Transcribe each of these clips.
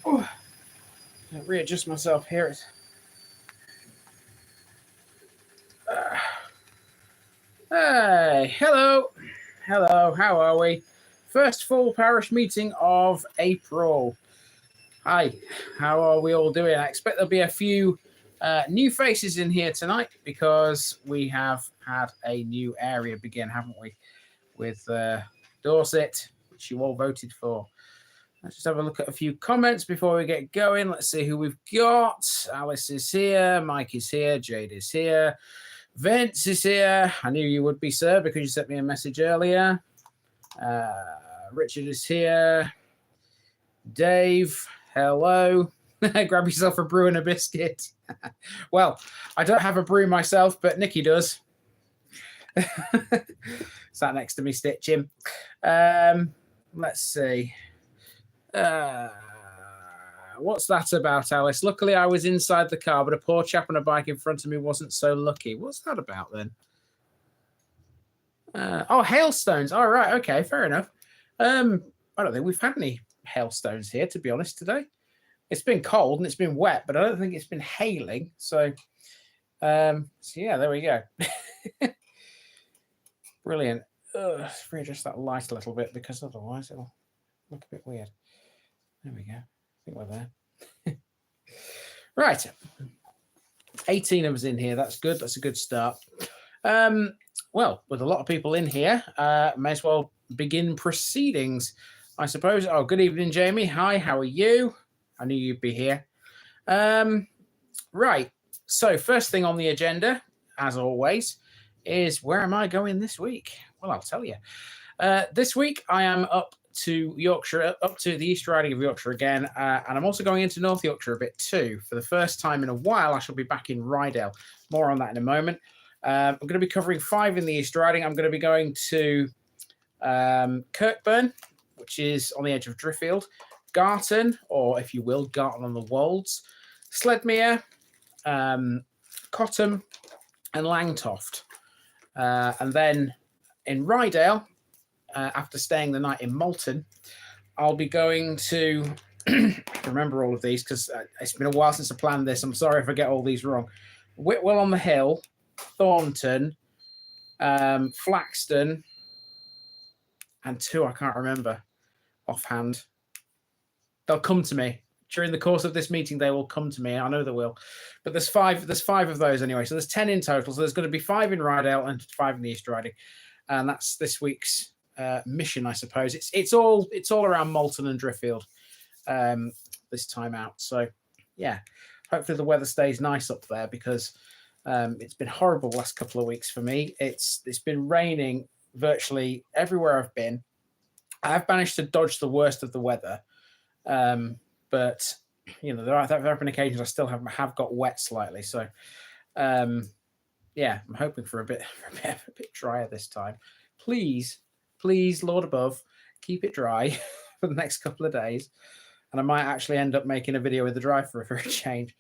Oh, readjust myself here. Hey, hello. Hello, how are we? First full parish meeting of April. Hi, how are we all doing? I expect there'll be a few new faces in here tonight because we have had a new area begin, haven't we? With Dorset, which you all voted for. Let's just have a look at a few comments before we get going. Let's see who we've got. Alice is here. Mike is here. Jade is here. Vince is here. I knew you would be, sir, because you sent me a message earlier. Richard is here. Dave, hello. Grab yourself a brew and a biscuit. Well, I don't have a brew myself, but Nikki does. Sat next to me stitching. Let's see. What's that about, Alice? Luckily, I was inside the car, but a poor chap on a bike in front of me wasn't so lucky. What's that about then? Oh, hailstones. All right. Okay, fair enough. I don't think we've had any hailstones here, to be honest, today. It's been cold and it's been wet, but I don't think it's been hailing. So yeah, there we go. Brilliant. Let's readjust that light a little bit because otherwise it'll look a bit weird. There we go. I think we're there. Right. 18 of us in here. That's good. That's a good start. Well, with a lot of people in here, may as well begin proceedings, I suppose. Oh, good evening, Jamie. Hi, how are you? I knew you'd be here. Right. So first thing on the agenda, as always, is where am I going this week? Well, I'll tell you. This week, I am up to Yorkshire, up to the East Riding of Yorkshire again, and I'm also going into North Yorkshire a bit too. For the first time in a while, I shall be back in Rydale. More on that in a moment. I'm going to be covering 5 in the East Riding. I'm going to be going to Kirkburn, which is on the edge of Driffield, Garton, or if you will, Garton on the Wolds, Sledmere, Cottam, and Langtoft. And then in Rydale, after staying the night in Malton, I'll be going to remember all of these because it's been a while since I planned this. I'm sorry if I get all these wrong. Whitwell on the Hill, Thornton, Flaxton, and 2 I can't remember offhand. They'll come to me during the course of this meeting. They will come to me. I know they will. But there's 5 of those anyway. So there's 10 in total. So there's going to be 5 in Rydale and 5 in the East Riding, and that's this week's mission, I suppose. It's all around Malton and Driffield this time out. So yeah, hopefully the weather stays nice up there because it's been horrible the last couple of weeks for me. It's been raining virtually everywhere I've been. I've managed to dodge the worst of the weather, but you know there have been occasions I still have got wet slightly. So yeah, I'm hoping for a bit drier this time. Please, Lord above, keep it dry for the next couple of days, and I might actually end up making a video with the dry for a change.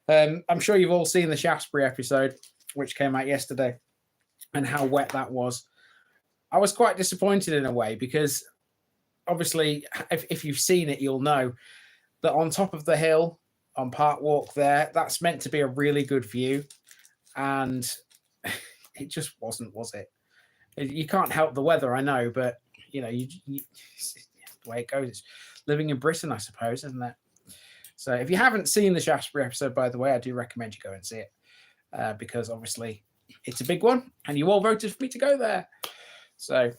I'm sure you've all seen the Shaftesbury episode, which came out yesterday, and how wet that was. I was quite disappointed in a way because obviously, if you've seen it, you'll know that on top of the hill on Park Walk there, that's meant to be a really good view, and it just wasn't, was it? You can't help the weather, I know, but you know, you the way it goes. It's living in Britain, I suppose, isn't it? So if you haven't seen the Shaftesbury episode, by the way, I do recommend you go and see it because obviously it's a big one and you all voted for me to go there. So,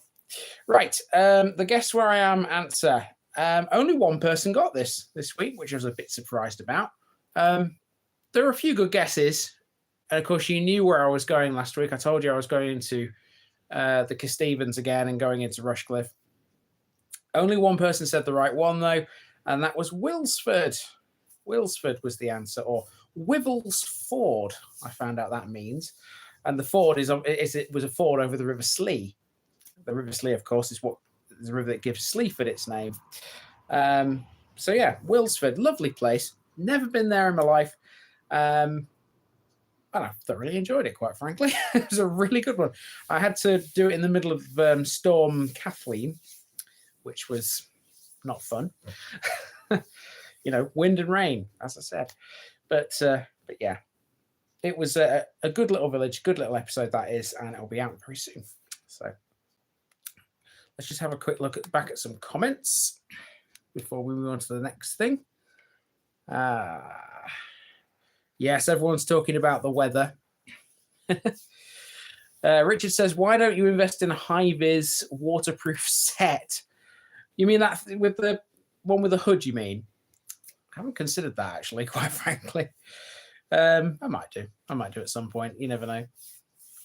right, the Guess Where I Am answer. Only one person got this week, which I was a bit surprised about. There were a few good guesses. And of course, you knew where I was going last week. I told you I was going into the Kestevens again and going into Rushcliffe. Only one person said the right one, though, and that was Wilsford. Wilsford was the answer, or Wivelsford, I found out that means. And the ford was a ford over the River Slee. The River Slee, of course, is the river that gives Sleaford its name. So yeah, Wilsford, lovely place. Never been there in my life. And I thoroughly enjoyed it, quite frankly. It was a really good one. I had to do it in the middle of Storm Kathleen, which was not fun. you know, wind and rain, as I said. But yeah, it was a good little village, good little episode that is, and it'll be out very soon. So let's just have a quick look back at some comments before we move on to the next thing. Yes, everyone's talking about the weather. Richard says, why don't you invest in a high-vis waterproof set? You mean that with the one with the hood, you mean? I haven't considered that, actually, quite frankly. I might do. I might do at some point. You never know.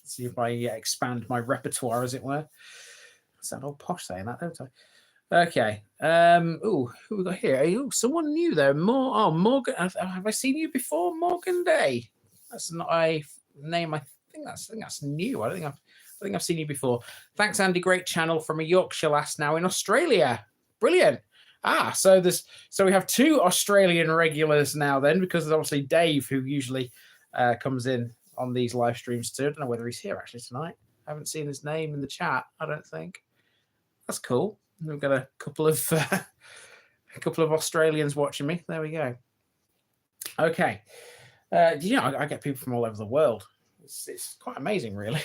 See if I expand my repertoire, as it were. I sound all posh saying that, don't I? Okay. Who we got here? Oh, someone new there. Morgan. Have I seen you before? Morgan Day. That's not a name. I think that's new. I think I've seen you before. Thanks, Andy. Great channel from a Yorkshire lass now in Australia. Brilliant. So we have 2 Australian regulars now then, because there's obviously Dave, who usually comes in on these live streams too. I don't know whether he's here actually tonight. I haven't seen his name in the chat, I don't think. That's cool. We've got a couple of Australians watching me. There we go. Okay. You know, I get people from all over the world. It's quite amazing, really.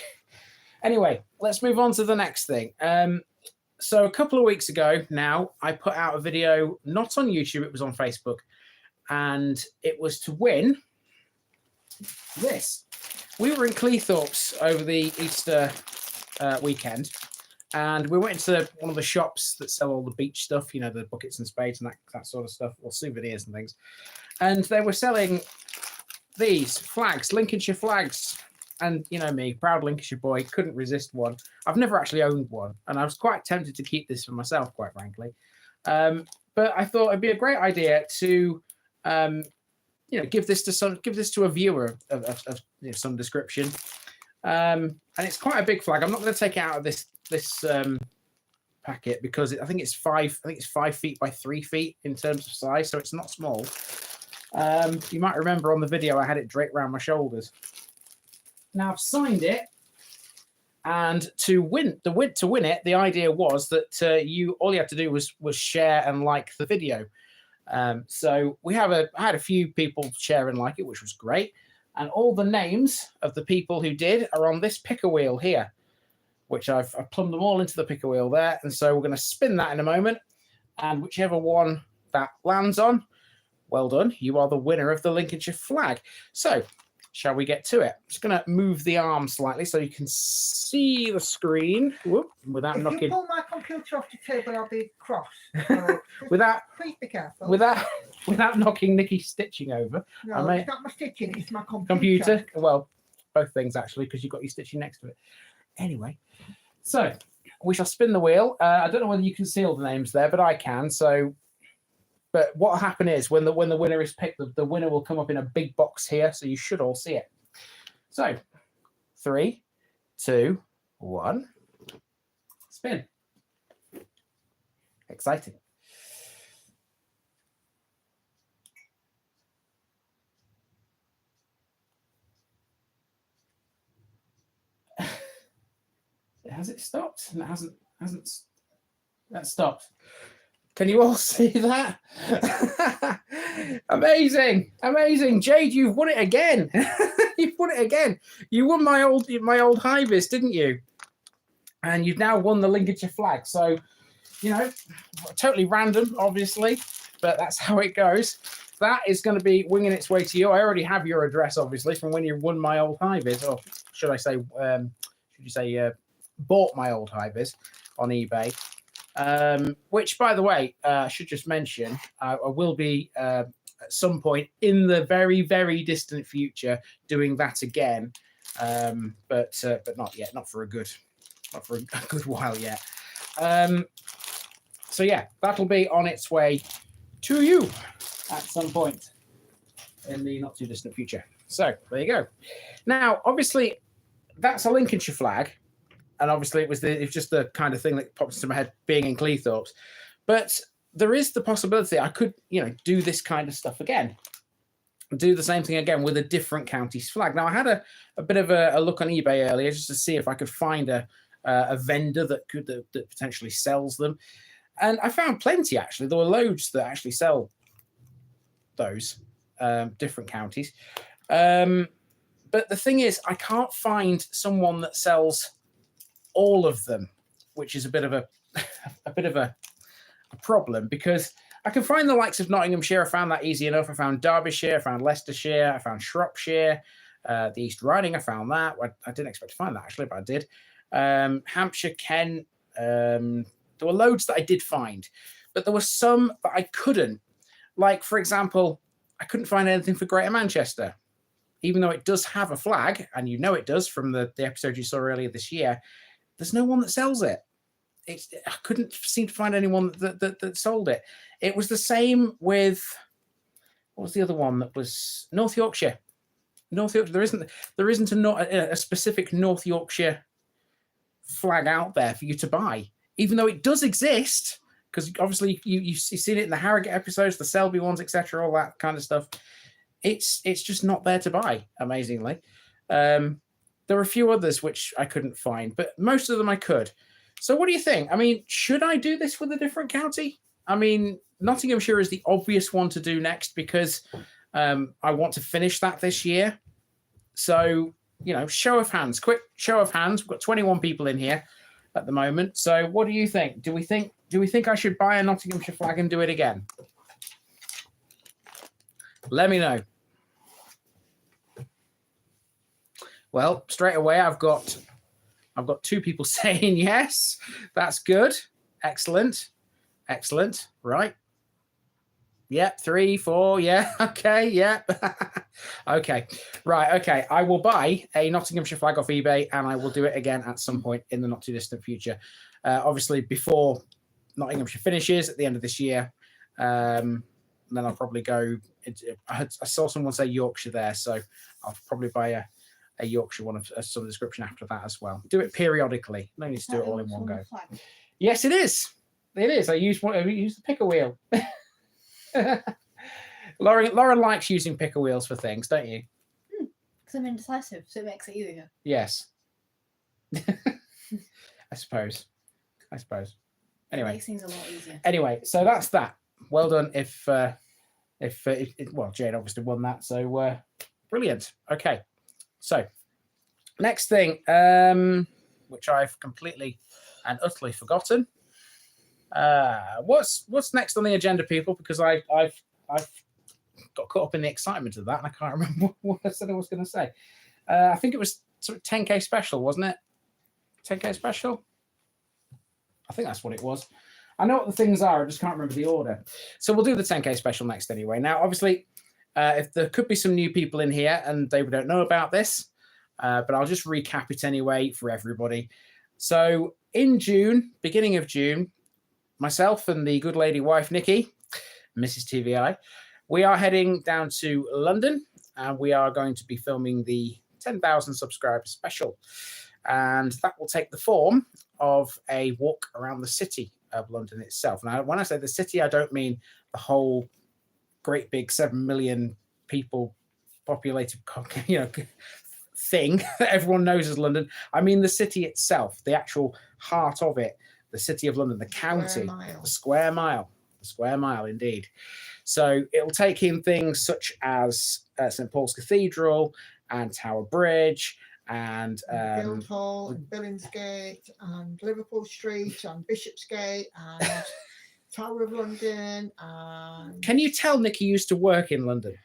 Anyway, let's move on to the next thing. So a couple of weeks ago now, I put out a video, not on YouTube, it was on Facebook, and it was to win this. We were in Cleethorpes over the Easter weekend, and we went into one of the shops that sell all the beach stuff, you know, the buckets and spades and that sort of stuff, or souvenirs and things. And they were selling these flags, Lincolnshire flags. And you know me, proud Lincolnshire boy, couldn't resist one. I've never actually owned one, and I was quite tempted to keep this for myself, quite frankly. But I thought it'd be a great idea to, you know, give this to a viewer of you know, some description. And it's quite a big flag. I'm not going to take it out of this packet because I think it's 5 feet by 3 feet in terms of size, so it's not small. You might remember on the video I had it draped around my shoulders. Now I've signed it, and to win it, the idea was that all you had to do was share and like the video. So I had a few people share and like it, which was great. And all the names of the people who did are on this picker wheel here, which I've plumbed them all into the picker wheel there. And so we're going to spin that in a moment, and whichever one that lands on, well done. You are the winner of the Lincolnshire flag. So shall we get to it? I'm just going to move the arm slightly so you can see the screen. Whoop, without knocking. If you pull my computer off the table, I'll be cross. Please be careful. Without knocking Nikki's stitching over. No, it's not my stitching, it's my computer. Well, both things actually, because you've got your stitching next to it. Anyway, so we shall spin the wheel. I don't know whether you can see all the names there, but I can. But what will happen is when the winner is picked, the winner will come up in a big box here, so you should all see it. So 3, 2, 1, spin. Exciting. Has it stopped? And it hasn't. That stopped. Can you all see that? Amazing. Jade, you've won it again. You've won it again. You won my old high-vis, didn't you? And you've now won the Lincolnshire flag. So, you know, totally random, obviously, but that's how it goes. That is going to be winging its way to you. I already have your address, obviously, from when you won my old high-vis, or should I say, bought my old high-vis on eBay. Which, by the way, I should just mention, I will be at some point in the very, very distant future doing that again, but not yet, not for a good while yet. So yeah, that'll be on its way to you at some point in the not too distant future. So there you go. Now, obviously, that's a Lincolnshire flag. And obviously, it was just the kind of thing that pops into my head being in Cleethorpes. But there is the possibility I could, you know, do this kind of stuff again. Do the same thing again with a different county's flag. Now, I had a bit of a look on eBay earlier just to see if I could find a vendor that potentially sells them. And I found plenty, actually. There were loads that actually sell those different counties. But the thing is, I can't find someone that sells all of them, which is a bit of a problem, because I can find the likes of Nottinghamshire. I found that easy enough. I found Derbyshire, I found Leicestershire, I found Shropshire, the East Riding. I found that. I didn't expect to find that actually, but I did. Hampshire, Kent. There were loads that I did find, but there were some that I couldn't. Like, for example, I couldn't find anything for Greater Manchester, even though it does have a flag, and you know it does from the episode you saw earlier this year. There's no one that sells it. I couldn't seem to find anyone that sold it. It was the same with, what was the other one that was North Yorkshire? North Yorkshire. There isn't a specific North Yorkshire flag out there for you to buy, even though it does exist, because obviously you've seen it in the Harrogate episodes, the Selby ones, etc., all that kind of stuff. It's just not there to buy, amazingly. There were a few others which I couldn't find, but most of them I could. So what do you think? I mean, should I do this with a different county? I mean, Nottinghamshire is the obvious one to do next, because I want to finish that this year. So, you know, show of hands, quick show of hands. We've got 21 people in here at the moment. So what do you think? Do we think I should buy a Nottinghamshire flag and do it again? Let me know. Well, straight away, I've got 2 people saying yes. That's good. Excellent. Excellent. Right. Yep. 3, 4. Yeah. Okay. Yep. Okay. Right. Okay. I will buy a Nottinghamshire flag off eBay, and I will do it again at some point in the not too distant future. Obviously, before Nottinghamshire finishes at the end of this year. Then I'll probably go. I saw someone say Yorkshire there, so I'll probably buy a Yorkshire one of some description after that as well. Do it periodically. No need to do it all in one go. Yes, it is. It is. I use the picker wheel. Lauren likes using picker wheels for things, don't you? Because I'm indecisive, so it makes it easier. Yes. I suppose. Anyway, It makes things a lot easier. Anyway, so that's that. Well done. If well, Jane obviously won that, so brilliant. Okay, so next thing, which I've completely and utterly forgotten. What's next on the agenda, people? Because I've got caught up in the excitement of that, and I can't remember what I said I was going to say. I think it was sort of 10K special, wasn't it? 10K special. I think that's what it was. I know what the things are, I just can't remember the order. So we'll do the 10K special next anyway. Now, obviously, if there could be some new people in here and they don't know about this, but I'll just recap it anyway for everybody. So in June, beginning of June, myself and the good lady wife, Nikki, Mrs. TVI, we are heading down to London, and we are going to be filming the 10,000 subscriber special. And that will take the form of a walk around the city of London itself. Now, when I say the city, I don't mean the whole great big 7 million people populated, thing that everyone knows as London. I mean the city itself, the actual heart of it, the city of London, the county, the square mile, indeed. So it'll take in things such as St. Paul's Cathedral and Tower Bridge, and Guildhall, and Billingsgate, and Liverpool Street, and Bishopsgate, and Tower of London. And can you tell Nikki used to work in London?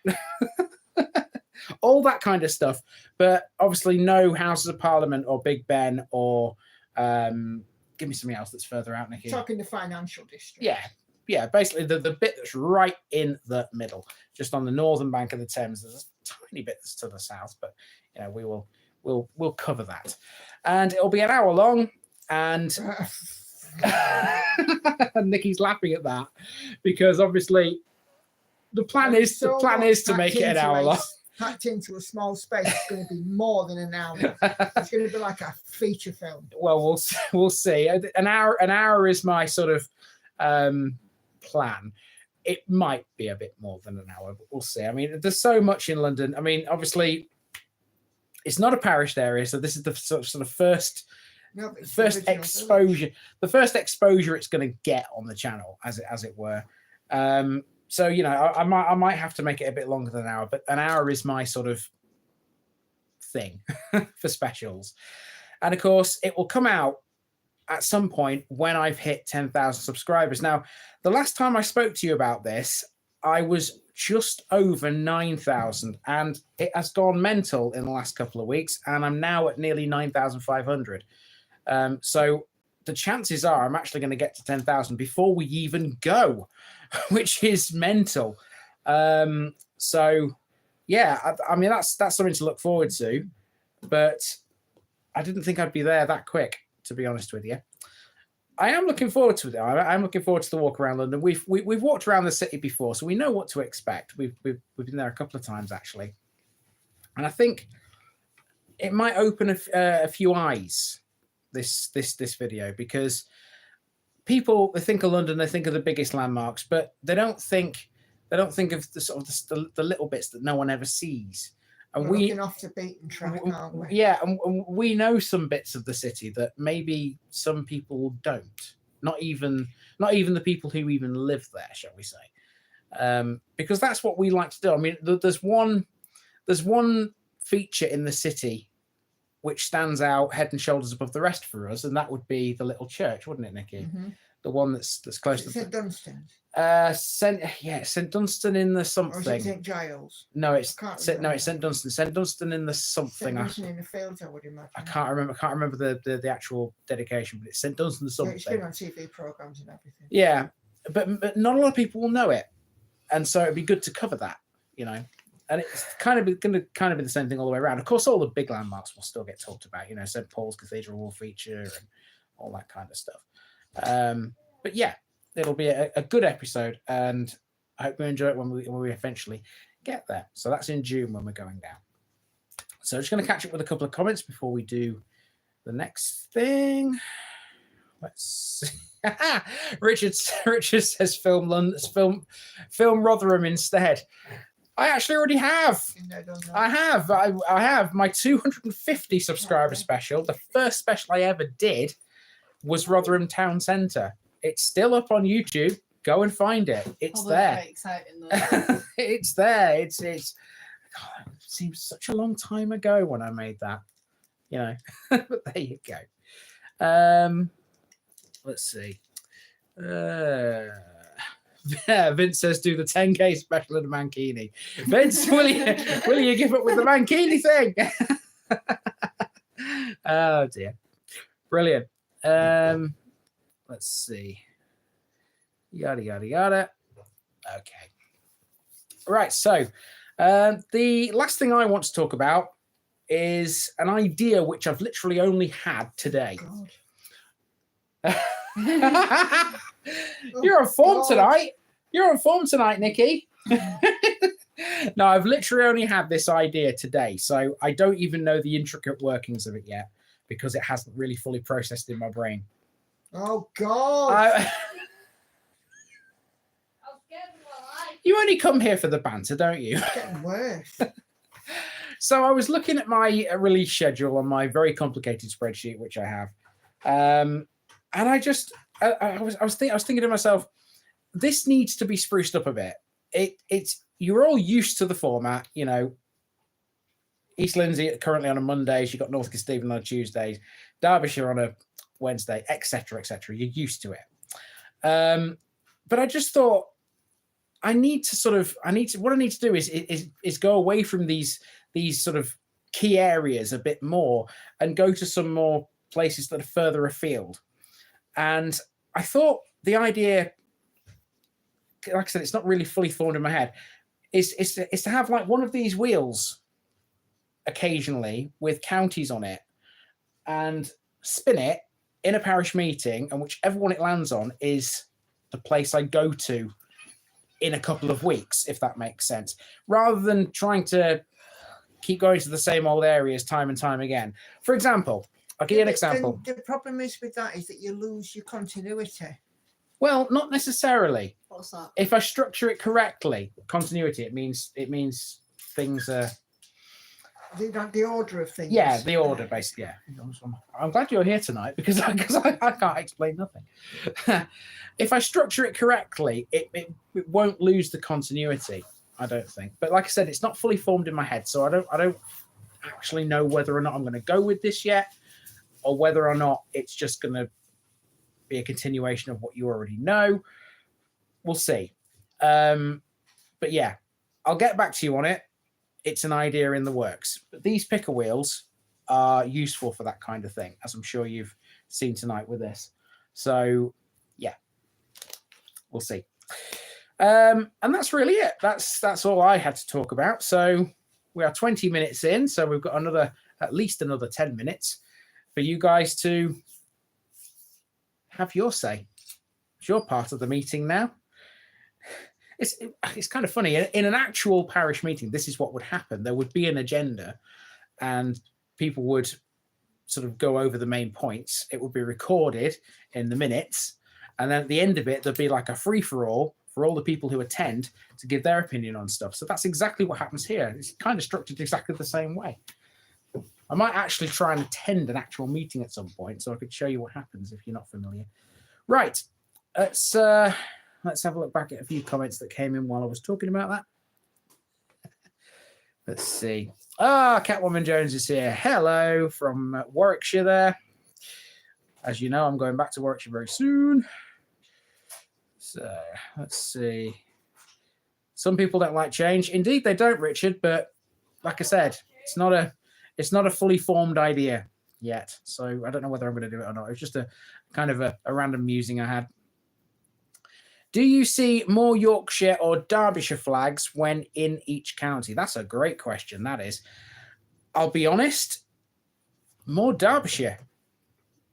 All that kind of stuff, but obviously no Houses of Parliament or Big Ben or give me something else that's further out, Nikki. Talking the financial district. Yeah, basically the bit that's right in the middle, just on the northern bank of the Thames. There's a tiny bit that's to the south, but we'll cover that, and it'll be an hour long. And Nikki's laughing at that because obviously the plan is to make it an hour long. Packed into a small space, it's going to be more than an hour. It's going to be like a feature film. Well, we'll see. An hour is my sort of plan. It might be a bit more than an hour, but we'll see. I mean, there's so much in London. I mean, obviously, it's not a parish area, so this is the sort of first exposure. The first exposure it's going to get on the channel, as it were. So, you know, I might have to make it a bit longer than an hour, but an hour is my sort of thing for specials. And of course, it will come out at some point when I've hit 10,000 subscribers. Now, the last time I spoke to you about this, I was just over 9,000, and it has gone mental in the last couple of weeks, and I'm now at nearly 9,500. So the chances are I'm actually going to get to 10,000 before we even go, which is mental. So yeah, I mean, that's something to look forward to, but I didn't think I'd be there that quick, to be honest with you. I am looking forward to it. I'm looking forward to the walk around London. We've walked around the city before, so we know what to expect. We've been there a couple of times actually, and I think it might open a few eyes, this video, because people, they think of London, they think of the biggest landmarks, but they don't think of the sort of the little bits that no one ever sees. And we're looking off the beaten track, aren't we? Yeah, and we know some bits of the city that maybe some people don't. Not even the people who even live there, shall we say? Because that's what we like to do. I mean, there's one feature in the city which stands out head and shoulders above the rest for us, and that would be the little church, wouldn't it, Nikki? Mm-hmm. The one that's close to St Dunstan's. St Dunstan in the something. Or is it St Giles? No, it's St Dunstan. St Dunstan in the something. St Dunstan in the fields, I would imagine. I can't remember the actual dedication, but it's St Dunstan something. Yeah, it's been on TV programs and everything. Yeah, but not a lot of people will know it, and so it'd be good to cover that, you know. And it's going to be the same thing all the way around. Of course, all the big landmarks will still get talked about. You know, St Paul's Cathedral will feature and all that kind of stuff. But yeah, it'll be a good episode, and I hope you enjoy it when we eventually get there. So that's in June when we're going down. So I'm just going to catch up with a couple of comments before we do the next thing. Let's see. Richard says film Rotherham instead. I actually already have. I have my 250 subscriber special. The first special I ever did was Rotherham Town Centre. It's still up on YouTube. Go and find it. It's there. Very exciting, though. It's there. It's God, it seems such a long time ago when I made that, you know. But there you go. Let's see. Vince says, do the 10K special in the Mankini. Vince, will you give up with the Mankini thing? Oh dear. Brilliant. Let's see. Yada yada yada. Okay. Right. So the last thing I want to talk about is an idea which I've literally only had today. You're on form tonight. You're on form tonight, Nikki. No, I've literally only had this idea today, so I don't even know the intricate workings of it yet because it hasn't really fully processed in my brain. Oh God! You only come here for the banter, don't you? It's getting worse. So I was looking at my release schedule on my very complicated spreadsheet, which I have, and I was thinking to myself, this needs to be spruced up a bit. You're all used to the format, you know. East Lindsey currently on a Monday. You got North Kesteven on Tuesdays, Derbyshire on a Wednesday, etc., etc. You're used to it. But I just thought what I need to do is go away from these sort of key areas a bit more and go to some more places that are further afield. And I thought the idea, like I said, it's not really fully formed in my head, is to have like one of these wheels occasionally with counties on it and spin it in a parish meeting, and whichever one it lands on is the place I go to in a couple of weeks, if that makes sense, rather than trying to keep going to the same old areas time and time again. For example, I'll give you an example. The problem is with that is that you lose your continuity. Well, not necessarily. What's that? If I structure it correctly, continuity, it means things are the order of things. Yeah, the order, basically. Yeah. I'm glad you're here tonight because I can't explain nothing. If I structure it correctly, it won't lose the continuity, I don't think. But like I said, it's not fully formed in my head, so I don't actually know whether or not I'm going to go with this yet, or whether or not it's just going to be a continuation of what you already know. We'll see. But yeah, I'll get back to you on it. It's an idea in the works. But these picker wheels are useful for that kind of thing, as I'm sure you've seen tonight with this. So yeah, we'll see. And that's really it. That's all I had to talk about. So we are 20 minutes in, so we've got at least another 10 minutes for you guys to have your say. It's your part of the meeting now. It's kind of funny. In an actual parish meeting, this is what would happen. There would be an agenda and people would sort of go over the main points. It would be recorded in the minutes. And then at the end of it, there'd be like a free-for-all for all the people who attend to give their opinion on stuff. So that's exactly what happens here. It's kind of structured exactly the same way. I might actually try and attend an actual meeting at some point so I could show you what happens if you're not familiar. Right. Let's have a look back at a few comments that came in while I was talking about that. Let's see. Catwoman Jones is here. Hello from Warwickshire there. As you know, I'm going back to Warwickshire very soon. So let's see. Some people don't like change. Indeed, they don't, Richard. But like I said, it's not a fully formed idea yet. So I don't know whether I'm going to do it or not. It was just a kind of a random musing I had. Do you see more Yorkshire or Derbyshire flags when in each county? That's a great question, that is. I'll be honest, more Derbyshire.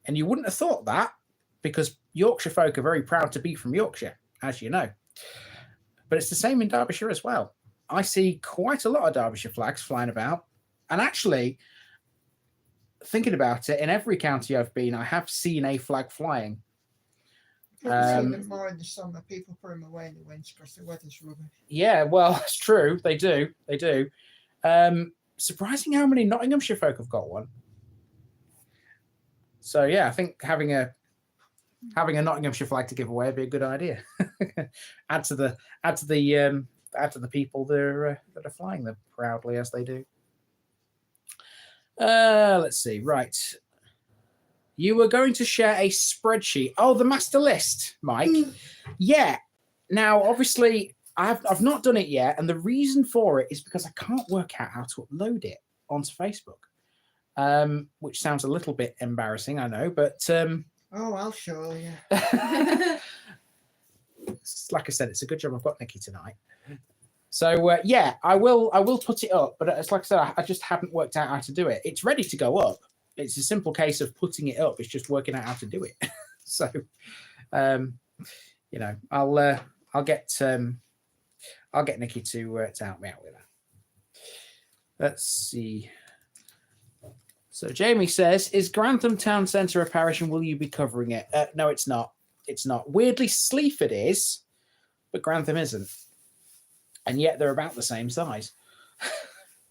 And you wouldn't have thought that because Yorkshire folk are very proud to be from Yorkshire, as you know. But it's the same in Derbyshire as well. I see quite a lot of Derbyshire flags flying about. And actually, thinking about it, in every county I've been, I have seen a flag flying. I've seen them more in the summer. People put them away in the winter because the weather's rubbish. Yeah, well, it's true. They do. They do. Surprising how many Nottinghamshire folk have got one. So yeah, I think having a Nottinghamshire flag to give away would be a good idea. add to the people that are flying them proudly as they do. Let's see. Right. You were going to share a spreadsheet. Oh, the master list, Mike. Yeah. Now, obviously, I've not done it yet, and the reason for it is because I can't work out how to upload it onto Facebook, which sounds a little bit embarrassing, I know, but I'll show you. Like I said, it's a good job I've got Nikki tonight. So yeah, I will put it up, but it's like I said, I just haven't worked out how to do it. It's ready to go up. It's a simple case of putting it up. It's just working out how to do it. So, you know, I'll get Nikki to help me out with that. Let's see. So Jamie says, "Is Grantham Town Centre a parish, and will you be covering it?" No, it's not. It's not. Weirdly, Sleaford is, but Grantham isn't, and yet they're about the same size.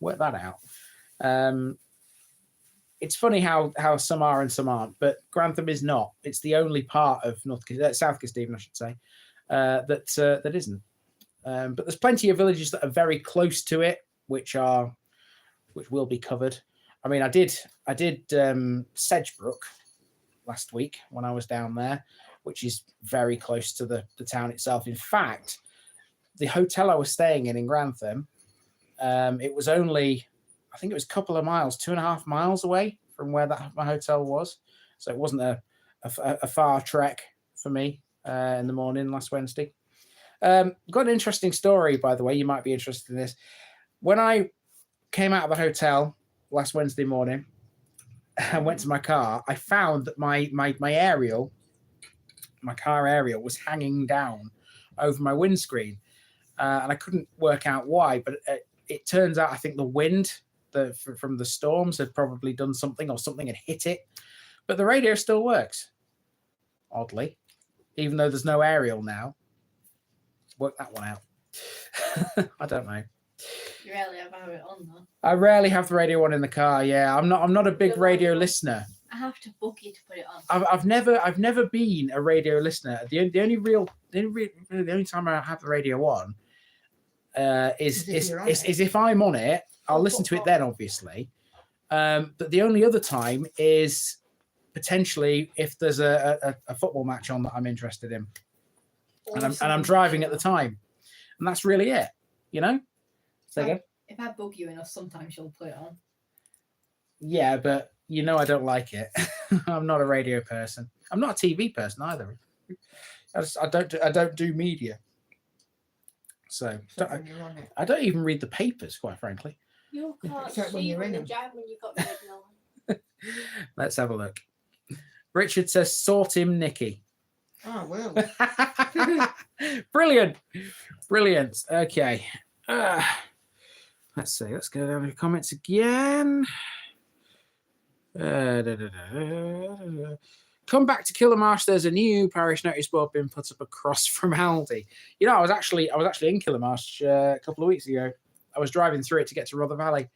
Work that out. It's funny how some are and some aren't, but Grantham is not. It's the only part of South Kesteven, I should say, that isn't. But there's plenty of villages that are very close to it, which will be covered. I mean, I did Sedgebrook last week when I was down there, which is very close to the town itself. In fact, the hotel I was staying in Grantham, it was only, I think it was a couple of miles, 2.5 miles away from where my hotel was. So it wasn't a far trek for me in the morning last Wednesday. Got an interesting story, by the way. You might be interested in this. When I came out of the hotel last Wednesday morning and went to my car, I found that my aerial, my car aerial, was hanging down over my windscreen. And I couldn't work out why, but it turns out I think the wind from the storms had probably done something, or something had hit it. But the radio still works, oddly, even though there's no aerial now. Work that one out. I don't know. You rarely ever have it on though. I rarely have the radio on in the car. Yeah, I'm not a big radio listener. I have to book you to put it on. I've never been a radio listener. The only time I have the radio on is if I'm on it. I'll listen to it then, obviously. But the only other time is potentially if there's a football match on that I'm interested in, and I'm driving at the time, and that's really it. You know. Say again. If I bug you enough, sometimes you'll put it on. Yeah, but you know I don't like it. I'm not a radio person. I'm not a TV person either. I don't do media. So I don't even read the papers, quite frankly. You can't Except when see you're in the them. jam when you got the signal on. Let's have a look. Richard says, "Sort him, Nicky." Oh, well. Brilliant. Okay. Let's see. Let's go down to the comments again. Come back to Kilmarsh. There's a new parish notice board being put up across from Aldi. You know, I was actually in Kilmarsh a couple of weeks ago. I was driving through it to get to Rother Valley,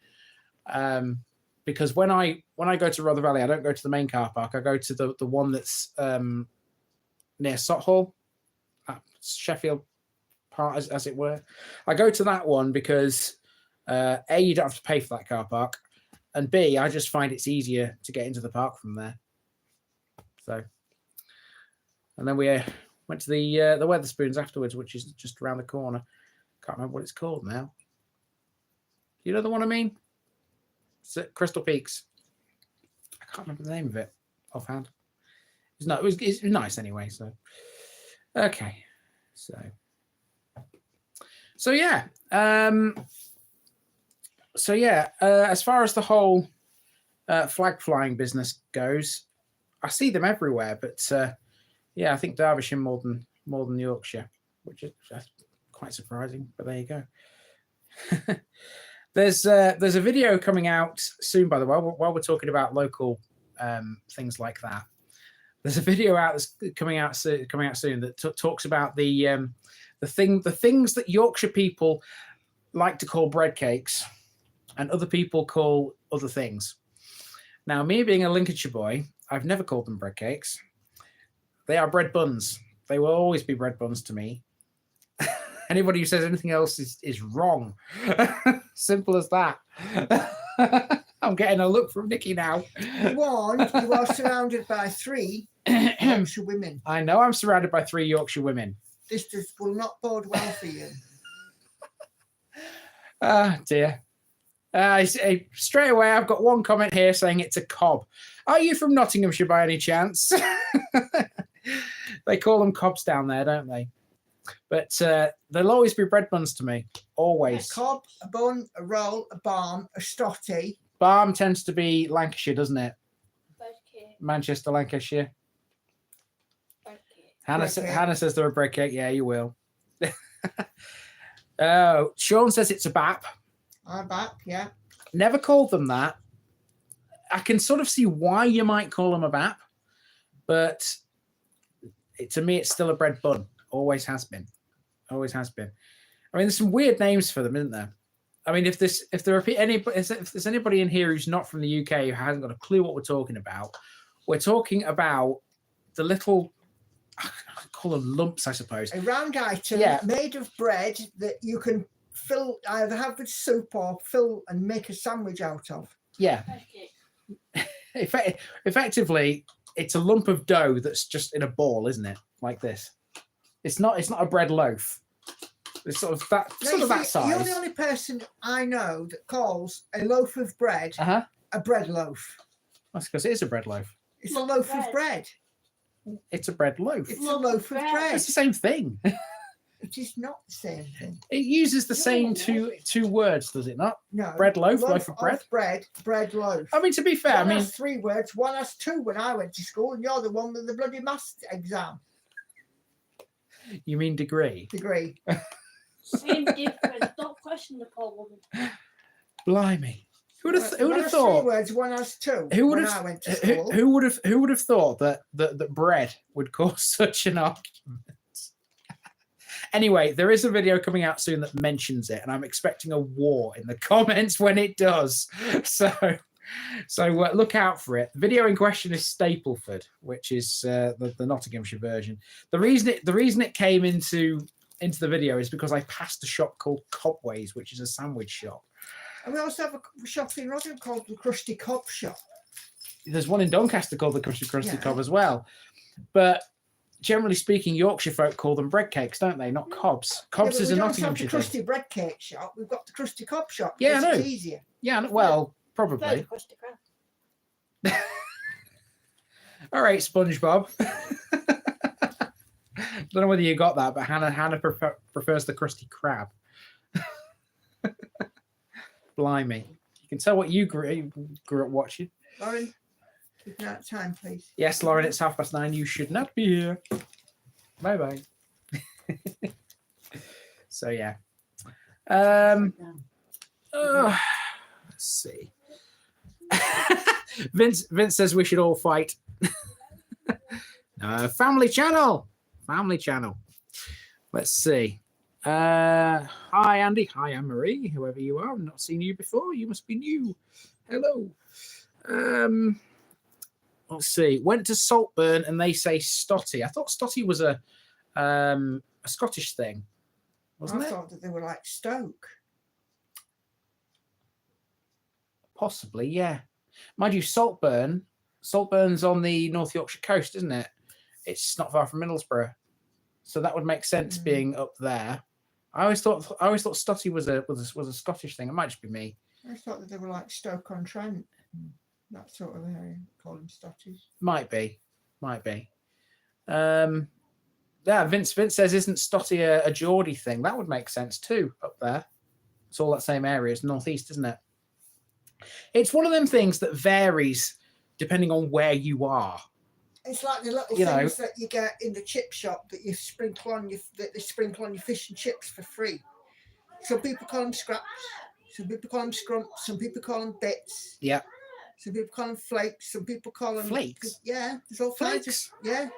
because when I go to Rother Valley, I don't go to the main car park. I go to the one that's near Sothall, Sheffield part, as it were. I go to that one because A, you don't have to pay for that car park, and B, I just find it's easier to get into the park from there. So, and then we went to the Weatherspoons afterwards, which is just around the corner. Can't remember what it's called now. You know the one I mean? It's at Crystal Peaks. I can't remember the name of it offhand. It's nice anyway. So, okay. So yeah. As far as the whole flag flying business goes, I see them everywhere. But I think Derbyshire more than Yorkshire, which is quite surprising. But there you go. There's a video coming out soon, by the way, while we're talking about local things like that. There's a video that's coming out soon that talks about the things that Yorkshire people like to call bread cakes and other people call other things. Now, me being a Lincolnshire boy, I've never called them bread cakes. They are bread buns. They will always be bread buns to me. Anybody who says anything else is wrong. Simple as that. I'm getting a look from Nicky now. One, you are surrounded by 3 Yorkshire women. I know I'm surrounded by 3 Yorkshire women. This will not bode well for you. Dear. Straight away, I've got one comment here saying it's a cob. Are you from Nottinghamshire by any chance? They call them cobs down there, don't they? But they'll always be bread buns to me. Always. A cob, a bun, a roll, a barm, a stotty. Barm tends to be Lancashire, doesn't it? Bread cake. Manchester, Lancashire. Bread cake. Hannah says they're a bread cake. Yeah, you will. Sean says it's a bap. I'm back, yeah. Never called them that. I can sort of see why you might call them a bap, but to me, it's still a bread bun. Always has been. Always has been. I mean, there's some weird names for them, isn't there? I mean, if there's anybody in here who's not from the UK who hasn't got a clue what we're talking about the little, I call them lumps, I suppose. A round item made of bread that you can either have with soup or fill and make a sandwich out of. Yeah. Bread cake. Effectively, it's a lump of dough that's just in a ball, isn't it? Like this. It's not a bread loaf. It's sort of that size. You're the only person I know that calls a loaf of bread a bread loaf. That's because it is a bread loaf. It's a loaf of bread. It's a bread loaf. It's a loaf of bread. It's the same thing. It is not the same thing. It uses the same two words, does it not? No. Bread loaf, loaf of bread. Bread loaf. I mean, to be fair, One has 3 words, one has 2 when I went to school, and you're the one with the bloody maths exam. You mean degree? Degree. Same difference. Don't question the poor woman. Blimey. Who would have One has thought? 3 words, one has 2. Who would I have? went to school. Who would have thought that bread would cause such an argument? Anyway, there is a video coming out soon that mentions it, and I'm expecting a war in the comments when it does. So look out for it. The video in question is Stapleford, which is the Nottinghamshire version. The reason it came into the video is because I passed a shop called Cobways, which is a sandwich shop. And we also have a shop in Rotherham called the Krusty Cob Shop. There's one in Doncaster called the Krusty Yeah. Cob as well. But generally speaking, Yorkshire folk call them bread cakes, don't they? Not cobs. Cobs Yeah, is a we don't Nottinghamshire have the thing. Krusty Bread Cake Shop. We've got the Krusty Cob Shop. Yeah, I because know. It's easier. Yeah, well, Very probably. Krusty Krab. All right, SpongeBob. Don't know whether you got that, but Hannah prefers the Krusty Krab. Blimey. You can tell what you grew up watching. Lauren, keep an eye on time, please. Yes, Lauren, it's 9:30. You should not be here. Bye-bye. So, yeah. Let's see. Vince says we should all fight. Family channel. Let's see. Hi Andy. Hi Anne-Marie. Whoever you are, I've not seen you before. You must be new. Hello. Let's see. Went to Saltburn and they say Stotty. I thought Stotty was a Scottish thing, wasn't I it? thought that they were like Stoke. Possibly, yeah. Mind you, Saltburn's on the North Yorkshire coast, isn't it? It's not far from Middlesbrough, so that would make sense being up there. I always thought Stotty was a Scottish thing. It might just be me. I thought that they were like Stoke-on-Trent, that sort of area. Call them Stotties. Might be. Yeah, Vince says, isn't Stotty a Geordie thing? That would make sense too. Up there, it's all that same area. It's northeast, isn't it? It's one of them things that varies depending on where you are. It's like the little You know. things that you get in the chip shop that you sprinkle on your fish and chips for free. Some people call them scraps. Some people call them scrumps. Some people call them bits. Yeah. Some people call them flakes. Some people call them Flakes? Yeah, there's all kinds of Flakes? yeah.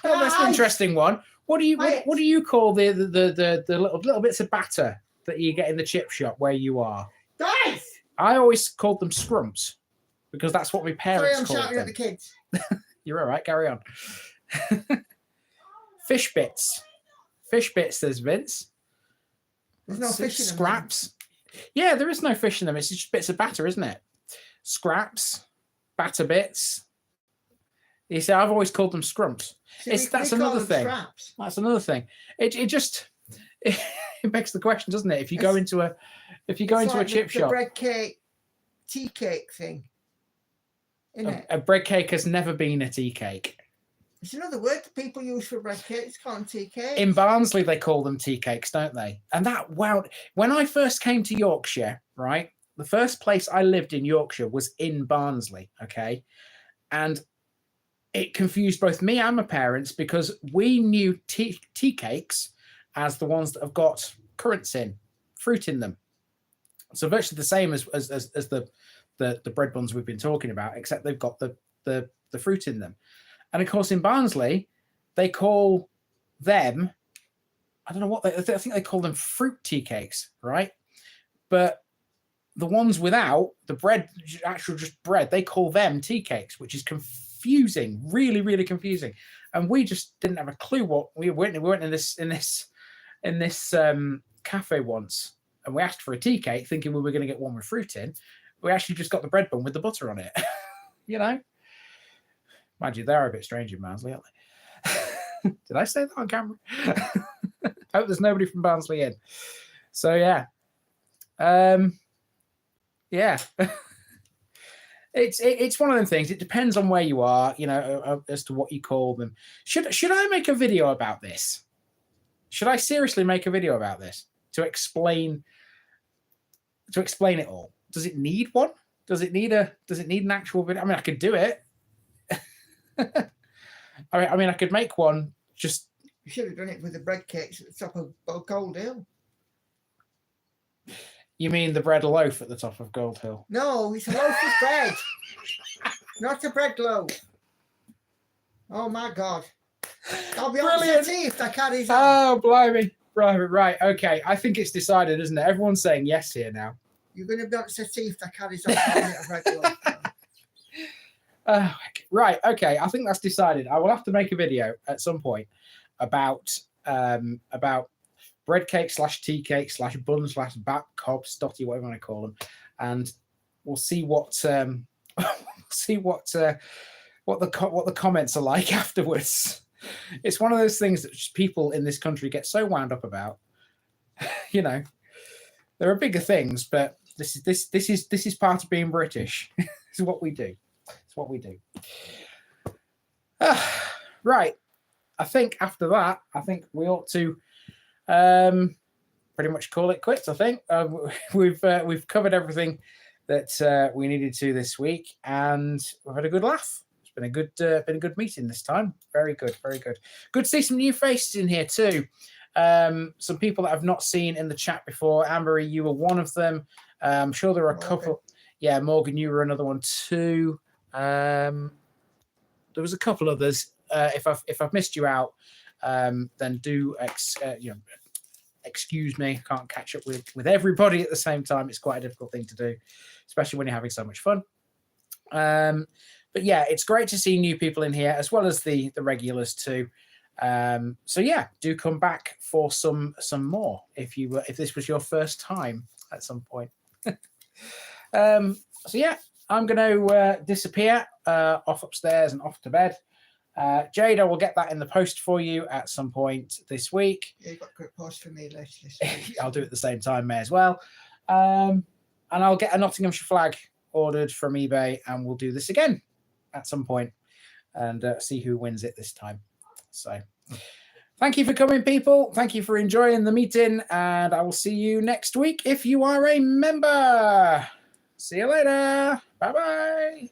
Oh, that's an interesting one. What do you call the little bits of batter that you get in the chip shop where you are? Guys! I always called them scrumps because that's what my Sorry, parents I'm called shouting at them. the kids. You're all right. Carry on. Fish bits. Fish bits, says Vince. There's no fish in them. Scraps. Yeah, there is no fish in them. It's just bits of batter, isn't it? Scraps, batter bits. You see, I've always called them scrumps. See, That's we call another them thing. Scraps. That's another thing. It just it begs the question, doesn't it? If you go into a It's a like chip the shop, bread cake, tea cake thing. Isn't it? a bread cake has never been a tea cake. It's another word that people use for bread cake. It's called tea cake. In Barnsley, they call them tea cakes, don't they? And that, wow, when I first came to Yorkshire, right, the first place I lived in Yorkshire was in Barnsley, okay? And it confused both me and my parents because we knew tea cakes as the ones that have got currants in, fruit in them. So virtually the same as the bread buns we've been talking about, except they've got the fruit in them. And of course, in Barnsley, they call them, I don't know what I think they call them fruit tea cakes, right? But the ones without the bread, actual just bread, they call them tea cakes, which is confusing, really, really confusing. And we just didn't have a clue what we weren't in this cafe once, and we asked for a tea cake, thinking we were going to get one with fruit in. We actually just got the bread bun with the butter on it, you know. Mind you, they're a bit strange in Barnsley, aren't they? Did I say that on camera? Hope there's nobody from Barnsley in. So yeah, yeah. It's one of them things. It depends on where you are, you know, as to what you call them. Should I make a video about this? Should I seriously make a video about this to explain it all? Does it need one? Does it need an actual video? I mean, I could do it. I mean, I could make one. Just You should have done it with the bread cakes at the top of Gold Hill. you mean the bread loaf at the top of Gold Hill? No, it's a loaf of bread, not a bread loaf. Oh my God! I'll be on Brilliant. settee if that carries on. Oh, blimey. Right. Okay. I think it's decided, isn't it? Everyone's saying yes here now. You're going to be on settee if that carries on. I'll get a regular. Right. Okay. I think that's decided. I will have to make a video at some point about bread cake / tea cake / bun / bat cob stotty, whatever you want to call them, and we'll see what what the comments are like afterwards. It's one of those things that just people in this country get so wound up about. You know, there are bigger things, but this is part of being British. This is what we do. It's what we do. Right. I think after that, we ought to pretty much call it quits. I think we've covered everything that we needed to this week, and we've had a good laugh. It's been a good meeting this time. Very good. Good to see some new faces in here too. Some people that I've not seen in the chat before. Ambery, you were one of them. I'm sure there are a couple. Yeah, Morgan, you were another one too. There was a couple others. If I've missed you out, then do excuse me. Can't catch up with everybody at the same time. It's quite a difficult thing to do, especially when you're having so much fun. But yeah, it's great to see new people in here as well as the regulars too. So yeah, do come back for some more if this was your first time at some point. So yeah, I'm going to disappear off upstairs and off to bed. Jade, I will get that in the post for you at some point this week. Yeah, you've got a quick post for me later this week. I'll do it at the same time, may as well. And I'll get a Nottinghamshire flag ordered from eBay, and we'll do this again at some point and see who wins it this time. So thank you for coming, people. Thank you for enjoying the meeting, and I will see you next week if you are a member. See you later. Bye-bye.